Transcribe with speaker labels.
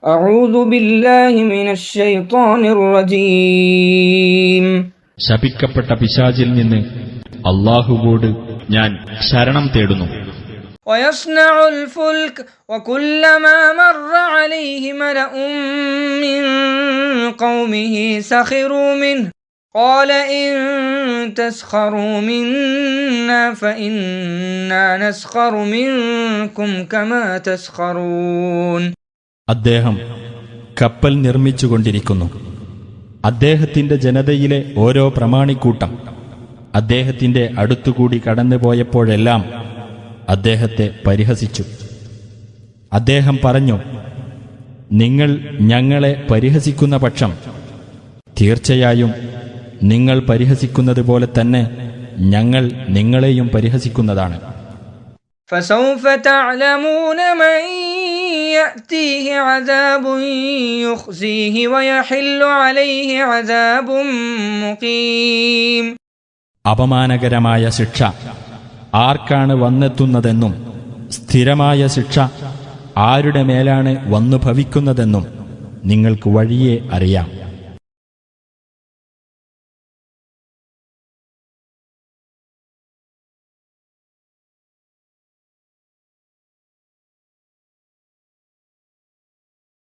Speaker 1: أعوذ بالله من الشيطان الرجيم.
Speaker 2: ശപിക്കപ്പെട്ട പിശാചിൽ നിന്ന് അല്ലാഹുവോട് ഞാൻ ശരണം തേടുന്നു.
Speaker 1: ويصنع الفلك وكلما مر عليه ملأ من قومه سخروا منه قال إن تسخروا منا فإنا نسخر منكم كما تسخرون.
Speaker 2: അദ്ദേഹം കപ്പൽ നിർമ്മിച്ചുകൊണ്ടിരിക്കുന്നു. അദ്ദേഹത്തിന്റെ ജനതയിലെ ഓരോ പ്രമാണിക്കൂട്ടം അദ്ദേഹത്തിന്റെ അടുത്തുകൂടി കടന്നുപോയപ്പോഴെല്ലാം അദ്ദേഹത്തെ പരിഹസിച്ചു. അദ്ദേഹം പറഞ്ഞു, നിങ്ങൾ ഞങ്ങളെ പരിഹസിക്കുന്ന പക്ഷം തീർച്ചയായും നിങ്ങൾ പരിഹസിക്കുന്നത് പോലെ തന്നെ ഞങ്ങൾ നിങ്ങളെയും പരിഹസിക്കുന്നതാണ്.
Speaker 1: فسوف تعلمون من يأتيه عذاب يخزيه ويحل عليه عذاب مقيم.
Speaker 2: അപമാനകരമായ ശിക്ഷ ആർക്കാണ് വന്നെത്തുന്നതെന്നും സ്ഥിരമായ ശിക്ഷ ആരുടെ മേലാണ് വന്നു ഭവിക്കുന്നതെന്നും നിങ്ങൾക്ക് വഴിയെ അറിയാം.